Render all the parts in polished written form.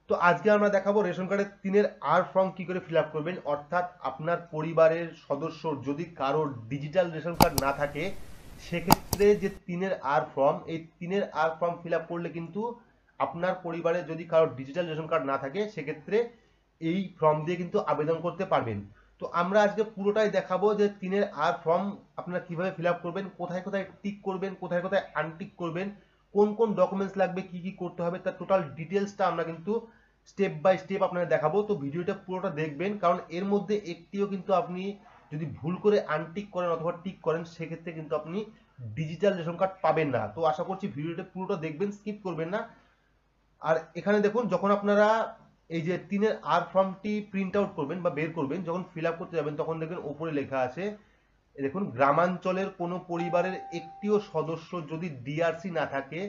তো আজকে আমরা দেখাবো রেশন কার্ডের 3-এর আর ফর্ম কি করে ফিল আপ করবেন। অর্থাৎ আপনার পরিবারের সদস্য যদি কারোর ডিজিটাল রেশন কার্ড না থাকে, সেক্ষেত্রে যে 3-এর আর ফর্ম, এই 3-এর আর ফর্ম ফিল আপ করলে কিন্তু আপনার পরিবারে যদি কারোর ডিজিটাল রেশন কার্ড না থাকে, সেক্ষেত্রে এই ফর্ম দিয়ে কিন্তু আবেদন করতে পারবেন। তো আমরা আজকে পুরোটাই দেখাবো যে 3-এর আর ফর্ম আপনারা কিভাবে ফিল আপ করবেন, কোথায় কোথায় টিক করবেন, কোথায় কোথায় আনটিক করবেন, কোন কোন ডকুমেন্টস লাগবে, কি কি করতে হবে, তার টোটাল ডিটেলসটা আমরা কিন্তু স্টেপ বাই স্টেপ আপনাদের দেখাবো। তো ভিডিওটা পুরোটা দেখবেন, কারণ এর মধ্যে একটিও কিন্তু আপনি যদি ভুল করে আনটিক করেন অথবা টিক করেন, সেক্ষেত্রে কিন্তু আপনি ডিজিটাল রেশন কার্ড পাবেন না। তো আশা করছি ভিডিওটা পুরোটা দেখবেন, স্কিপ করবেন না। আর এখানে দেখুন, যখন আপনারা এই যে 3-এর আর ফর্মটি প্রিন্ট আউট করবেন বা বের করবেন, যখন ফিল আপ করতে যাবেন, তখন দেখবেন ওপরে লেখা আছে, দেখুন, গ্রামাঞ্চলের কোনো পরিবারের একটিও সদস্য যদি ডিআরসি না থাকে,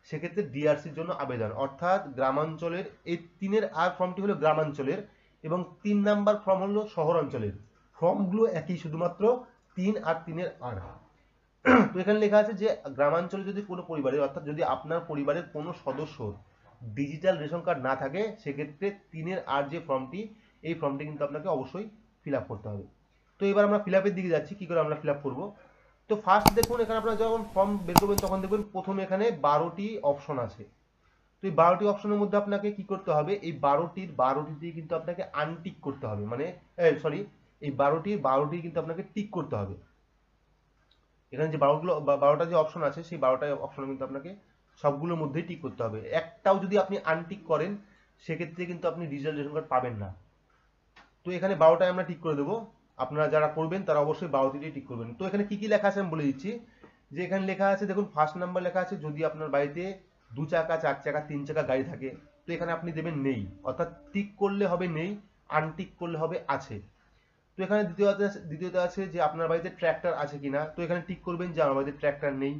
সেক্ষেত্রে ডিআরসির জন্য আবেদন। অর্থাৎ গ্রামাঞ্চলের এই 3-এর আর ফর্মটি হলো গ্রামাঞ্চলের, এবং 3 নাম্বার ফর্ম হলো শহরাঞ্চলের। ফর্মগুলো একই, শুধুমাত্র 3 আর 3-এর আর। তো এখানে লেখা আছে যে গ্রামাঞ্চলে যদি কোনো পরিবারের, অর্থাৎ যদি আপনার পরিবারের কোনো সদস্য ডিজিটাল রেশন কার্ড না থাকে, সেক্ষেত্রে 3-এর আর যে ফর্মটি, এই ফর্মটি কিন্তু আপনাকে অবশ্যই ফিল আপ করতে হবে। তো এবার আমরা ফিল আপের দিকে যাচ্ছি, কি করে আমরা ফিল আপ করবো। তো ফার্স্ট দেখুন, এখানে আপনারা যখন ফর্ম বের করবেন, তখন দেখবেন প্রথমে এখানে 12টি অপশন আছে। তো এই 12টি অপশনের মধ্যে আপনাকে কি করতে হবে, এই 12টিতেই কিন্তু আপনাকে আনটিক করতে হবে, মানে সরি, এই 12টি কিন্তু আপনাকে টিক করতে হবে। এখানে যে 12টা যে অপশন আছে, সেই 12টা অপশন কিন্তু আপনাকে সবগুলোর মধ্যেই টিক করতে হবে। একটাও যদি আপনি আনটিক করেন, সেক্ষেত্রে কিন্তু আপনি ডিজিটাল রেশন কার্ড পাবেন না। তো এখানে 12টায় আমরা টিক করে দেবো। আপনারা যারা করবেন তারা অবশ্যই 12টিতেই টিক করবেন। তো এখানে কি কি লেখা আছে আমি বলে দিচ্ছি। যে এখানে লেখা আছে, দেখুন, ফার্স্ট নাম্বার লেখা আছে, যদি আপনার বাড়িতে 2 চাকা, 4 চাকা, 3 চাকা গাড়ি থাকে, তো এখানে আপনি দেবেন নেই, অর্থাৎ টিক করলে হবে নেই, আনটিক করলে হবে আছে। তো এখানে দ্বিতীয়তে আছে যে আপনার বাড়িতে ট্র্যাক্টর আছে কিনা, তো এখানে টিক করবেন যে আমার বাড়িতে ট্র্যাক্টর নেই।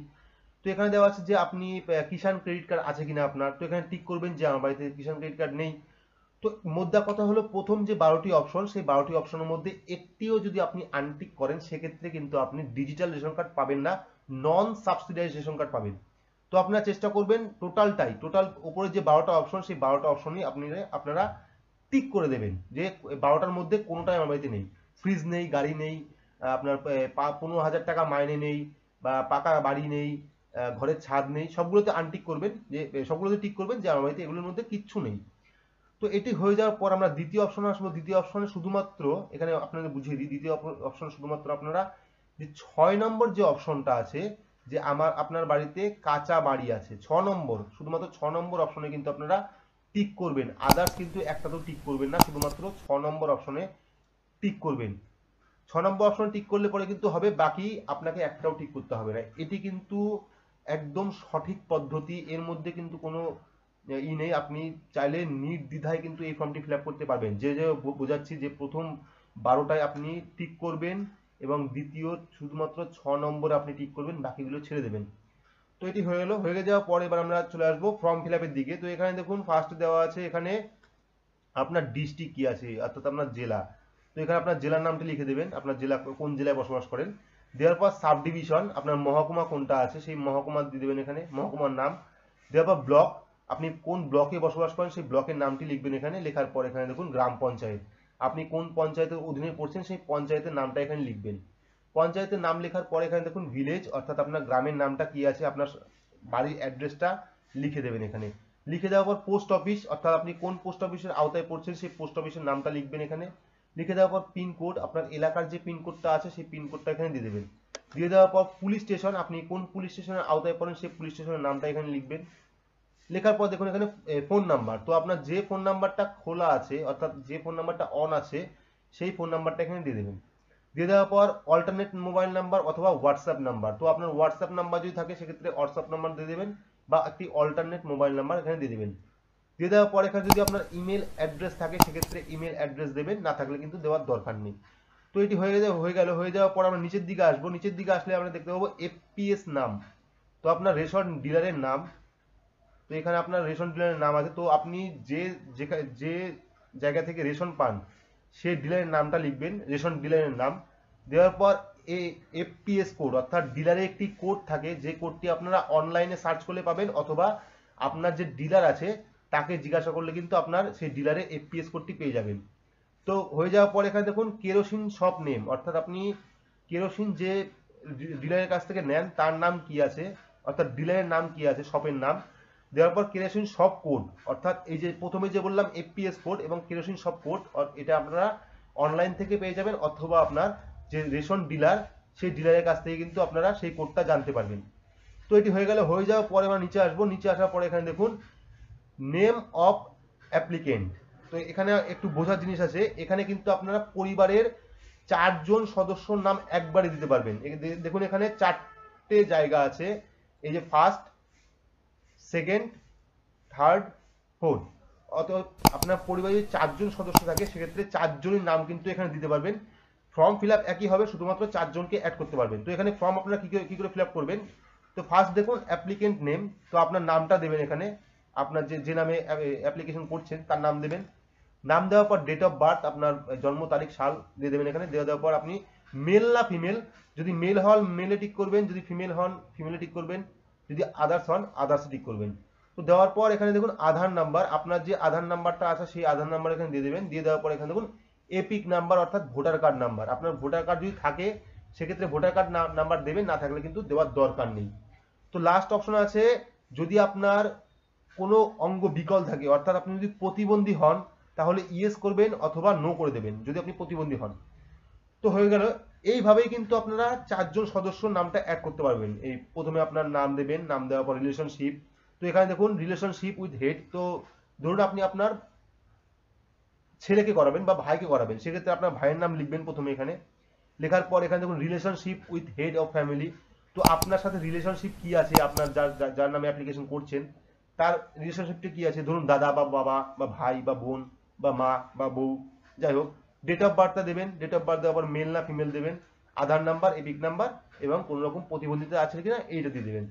তো এখানে দেওয়া আছে যে আপনি কিষাণ ক্রেডিট কার্ড আছে কিনা আপনার, তো এখানে টিক করবেন যে আমার বাড়িতে কিষাণ ক্রেডিট কার্ড নেই। তো মোদ্দা কথা হলো, প্রথম যে 12টি অপশন, সেই 12টি অপশনের মধ্যে একটিও যদি আপনি আনটিক করেন, সেক্ষেত্রে কিন্তু আপনি ডিজিটাল রেশন কার্ড পাবেন না, নন সাবসিডাইজ রেশন কার্ড পাবেন। তো আপনারা চেষ্টা করবেন টোটাল উপরে যে 12টা অপশন, সেই 12টা অপশনই আপনারা টিক করে দেবেন যে 12টার মধ্যে কোনোটাই আমার বাড়িতে নেই। ফ্রিজ নেই, গাড়ি নেই, আপনার 15,000 টাকা মাইনে নেই, বা পাকা বাড়ি নেই, ঘরের ছাদ নেই, সবগুলোতে আনটিক করবেন, যে সবগুলোতে টিক করবেন যে আমার বাড়িতে এগুলোর মধ্যে কিচ্ছু নেই। তো এটি হয়ে যাওয়ার পর আমরা দ্বিতীয় অপশনে আসবো। দ্বিতীয় অপশনে শুধুমাত্র, এখানে আপনাদের বুঝিয়ে দিই, দ্বিতীয় অপশন শুধুমাত্র আপনারা যে 6 নম্বর যে অপশনটা আছে, যে আপনার বাড়িতে কাঁচা বাড়ি আছে, 6 নম্বর, শুধুমাত্র 6 নম্বর অপশনে কিন্তু আপনারা টিক করবেন। আদার্স কিন্তু একটাতেও টিক করবেন না, শুধুমাত্র 6 নম্বর অপশনে টিক করবেন। 6 নম্বর অপশন টিক করলে পরে কিন্তু হবে, বাকি আপনাকে একটাও টিক করতে হবে না। এটি কিন্তু একদম সঠিক পদ্ধতি, এর মধ্যে কিন্তু কোনো নেই। আপনি চাইলে নির্দ্বিধায় কিন্তু এই ফর্মটি ফিল আপ করতে পারবেন। যে বোঝাচ্ছি যে প্রথম 12টায় আপনি টিক করবেন, এবং দ্বিতীয় শুধুমাত্র 6 নম্বরে আপনি টিক করবেন, বাকিগুলো ছেড়ে দেবেন। তো এটি হয়ে গেল। হয়ে যাওয়ার পর এবার আমরা চলে আসবো ফর্ম ফিল আপের দিকে। তো এখানে দেখুন, ফার্স্ট দেওয়া আছে এখানে আপনার ডিস্ট্রিক্ট কি আছে, অর্থাৎ আপনার জেলা। তো এখানে আপনার জেলার নামটি লিখে দেবেন, আপনার জেলা কোন জেলায় বসবাস করেন। দেওয়ার পর সাব ডিভিশন, আপনার মহকুমা কোনটা আছে, সেই মহকুমা দিয়ে দেবেন, এখানে মহকুমার নাম। দেওয়ার পর ব্লক, আপনি কোন ব্লকে বসবাস করেন, সেই ব্লকের নামটি লিখবেন এখানে। লেখার পর এখানে দেখুন গ্রাম পঞ্চায়েত, আপনি কোন পঞ্চায়েতের অধীনে পড়ছেন, সেই পঞ্চায়েতের নামটা এখানে লিখবেন। পঞ্চায়েতের নাম লেখার পর এখানে দেখুন ভিলেজ, অর্থাৎ আপনার গ্রামের নামটা কি আছে, আপনার বাড়ির অ্যাড্রেসটা লিখে দেবেন এখানে। লিখে দেওয়ার পর পোস্ট অফিস, অর্থাৎ আপনি কোন পোস্ট অফিসের আওতায় পড়ছেন, সেই পোস্ট অফিসের নামটা লিখবেন এখানে। লিখে দেওয়ার পর পিনকোড, আপনার এলাকার যে পিনকোডটা আছে, সেই পিনকোডটা এখানে দিয়ে দেবেন। দিয়ে দেওয়ার পর পুলিশ স্টেশন, আপনি কোন পুলিশ স্টেশনের আওতায় পড়েন, সেই পুলিশ স্টেশনের নামটা এখানে লিখবেন। লেখার পর দেখুন এখানে ফোন নাম্বার, তো আপনার যে ফোন নাম্বারটা খোলা আছে, অর্থাৎ যে ফোন নাম্বারটা অন আছে, সেই ফোন নাম্বারটা এখানে দিয়ে দেবেন। দিয়ে দেওয়ার পর অল্টারনেট মোবাইল নাম্বার অথবা হোয়াটসঅ্যাপ নাম্বার, তো আপনার হোয়াটসঅ্যাপ নাম্বার যদি থাকে, সেক্ষেত্রে হোয়াটসঅ্যাপ নাম্বার দিয়ে দেবেন, বা একটি অল্টারনেট মোবাইল নাম্বার এখানে দিয়ে দেবেন। দিয়ে দেওয়ার পর এখানে যদি আপনার ইমেল অ্যাড্রেস থাকে, সেক্ষেত্রে ইমেল অ্যাড্রেস দেবেন, না থাকলে কিন্তু দেওয়ার দরকার নেই। তো এটি হয়ে যাওয়ার পর আমরা নিচের দিকে আসবো। নিচের দিকে আসলে আমরা দেখতে পাবো এফপিএস নাম, তো আপনার রেশন ডিলারের নাম। তো এখানে আপনার রেশন ডিলারের নাম আছে, তো আপনি যে জায়গা থেকে রেশন পান, সেই ডিলারের নামটা লিখবেন, রেশন ডিলারের নাম। দেওয়ার পর এফপিএস কোড, অর্থাৎ ডিলারের একটি কোড থাকে, যে কোডটি আপনারা অনলাইনে সার্চ করলে পাবেন, অথবা আপনার যে ডিলার আছে তাকে জিজ্ঞাসা করলে কিন্তু আপনার সেই ডিলারে এফপিএস কোডটি পেয়ে যাবেন। তো হয়ে যাওয়ার পর এখানে দেখুন কেরোসিন শপ নেম, অর্থাৎ আপনি কেরোসিন যে ডিলারের কাছ থেকে নেন তার নাম কি আছে, অর্থাৎ ডিলারের নাম কি আছে, শপের নাম দেওয়ার পর কেরোসিন শপ কোড, অর্থাৎ এই যে প্রথমে যে বললাম এফপিএস কোড এবং কেরোসিন শপ কোড, এটা আপনারা অনলাইন থেকে পেয়ে যাবেন অথবা আপনার যে রেশন ডিলার সেই ডিলারের কাছ থেকে কিন্তু আপনারা সেই কোডটা জানতে পারবেন। তো এটি হয়ে গেল। হয়ে যাওয়ার পরে আমরা নিচে আসবো, নিচে আসার পরে এখানে দেখুন নেম অফ অ্যাপ্লিকেন্ট। তো এখানে একটু বোঝার জিনিস আছে, এখানে কিন্তু আপনারা পরিবারের 4 জন সদস্যর নাম একবারে দিতে পারবেন। দেখুন এখানে 4টে জায়গা আছে, এই যে ফার্স্ট, সেকেন্ড, থার্ড, ফোর্থ। অতএব আপনার পরিবারে যদি 4 জন সদস্য থাকে সেক্ষেত্রে 4 জনের নাম কিন্তু এখানে দিতে পারবেন। ফর্ম ফিল আপ একই হবে, শুধুমাত্র 4 জনকে অ্যাড করতে পারবেন। তো এখানে ফর্ম আপনারা কি করে ফিল আপ করবেন, তো ফার্স্ট দেখুন অ্যাপ্লিকেন্ট নেম, তো আপনার নামটা দেবেন এখানে, আপনার যে নামে অ্যাপ্লিকেশন করছেন তার নাম দেবেন। নাম দেওয়ার পর ডেট অফ বার্থ, আপনার জন্ম তারিখ সাল দিয়ে দেবেন এখানে। দেওয়ার পর আপনি মেল না ফিমেল, যদি মেল হন মেলে টিক করবেন, যদি ফিমেল হন ফিমেলে টিক করবেন, যদি আদার্স হন আদার্সে টিক করবেন। তো দেওয়ার পর এখানে দেখুন আধার নাম্বার, আপনার যে আধার নাম্বারটা আছে সেই আধার নাম্বার এখানে দিয়ে দেবেন। দিয়ে দেওয়ার পর এখানে দেখুন এপিক নাম্বার, অর্থাৎ ভোটার কার্ড নাম্বার, আপনার ভোটার কার্ড যদি থাকে সেক্ষেত্রে ভোটার কার্ড নাম্বার দেবেন, না থাকলে কিন্তু দেওয়ার দরকার নেই। তো লাস্ট অপশন আছে যদি আপনার কোনো অঙ্গ বিকল থাকে, অর্থাৎ আপনি যদি প্রতিবন্ধী হন তাহলে ইয়েস করবেন অথবা নো করে দেবেন যদি আপনি প্রতিবন্ধী হন। তো হয়ে গেল। এইভাবেই কিন্তু আপনারা 4 জন সদস্যর নামটা অ্যাড করতে পারবেন। এই প্রথমে আপনার নাম দেবেন, নাম দেওয়ার পর রিলেশনশিপ, তো এখানে দেখুন রিলেশনশিপ উইথ হেড, তো ধরুন আপনি আপনার ছেলেকে করাবেন বা ভাইকে করাবেন, সেক্ষেত্রে আপনার ভাইয়ের নাম লিখবেন প্রথমে এখানে। লেখার পর এখানে দেখুন relationship with head of family, তো আপনার সাথে রিলেশনশিপ কি আছে, আপনার যার নামে অ্যাপ্লিকেশন করছেন তার রিলেশনশিপটা কি আছে, ধরুন দাদা বা বাবা বা ভাই বা বোন বা মা বা বউ, যাই হোক। ডেট অফ বার্থটা দেবেন, ডেট অফ বার্থ দেওয়ার পর মেল না ফিমেল দেবেন, আধার নাম্বার, এপিক নাম্বার এবং কোনো রকম প্রতিবন্ধিতা আছে কিনা এইটা দিয়ে দেবেন।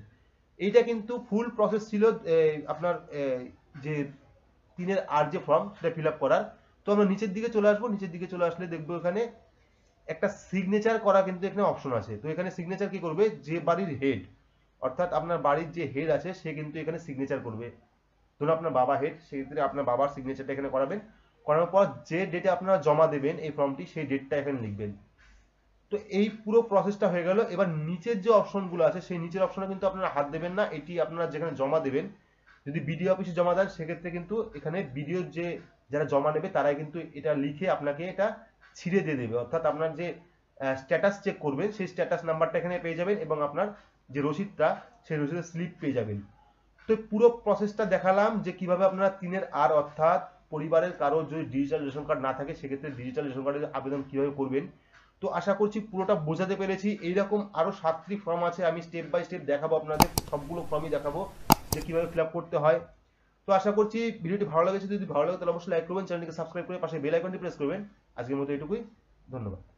এইটা কিন্তু ফুল প্রসেস ছিল আপনার যে 3 আর যে ফর্ম সেটা ফিল আপ করার। তো আমরা নিচের দিকে চলে আসবো, নিচের দিকে চলে আসলে দেখবো এখানে একটা সিগনেচার করা কিন্তু এখানে অপশন আছে। তো এখানে সিগনেচার কি করবে, যে বাড়ির হেড, অর্থাৎ আপনার বাড়ির যে হেড আছে সে কিন্তু এখানে সিগনেচার করবে। ধরুন আপনার বাবা হেড, সেক্ষেত্রে আপনার বাবার সিগনেচারটা এখানে করাবেন। করানোর পর যে ডেটে আপনারা জমা দেবেন এই ফর্মটি, সেই ডেটটা এখানে লিখবেন। তো এই পুরো প্রসেসটা হয়ে গেল। এবার নিচের যে অপশনগুলো আছে সেই নিচের অপশনে কিন্তু আপনারা হাত দেবেন না, এটি আপনারা যেখানে জমা দেবেন, যদি বিডিও অফিসে জমা দেন সেক্ষেত্রে কিন্তু এখানে বিডিও যে যারা জমা নেবে তারাই কিন্তু এটা লিখে আপনাকে এটা ছিঁড়ে দিয়ে দেবে, অর্থাৎ আপনার যে স্ট্যাটাস চেক করবেন সেই স্ট্যাটাস নাম্বারটা এখানে পেয়ে যাবেন এবং আপনার যে রসিদটা সেই রসিদের স্লিপ পেয়ে যাবেন। তো পুরো প্রসেসটা দেখালাম যে কিভাবে আপনারা 3 আর অর্থাৎ পরিবারের কারো যদি ডিজিটাল রেশন কার্ড না থাকে সেক্ষেত্রে ডিজিটাল রেশন কার্ডের আবেদন কিভাবে করবেন। তো আশা করছি পুরোটা বোঝাতে পেরেছি। এইরকম আরো 7টি ফর্ম আছে, আমি স্টেপ বাই স্টেপ দেখাবো আপনাদের, সবগুলো ফর্মই দেখাবো যে কিভাবে ফিল আপ করতে হয়। তো আশা করছি ভিডিওটি ভালো লেগেছে, যদি ভালো লাগে তাহলে অবশ্যই লাইক করবেন, চ্যানেলটিকে সাবস্ক্রাইব করে পাশে বেল আইকনটি প্রেস করবেন। আজকের মতো এটুকুই, ধন্যবাদ।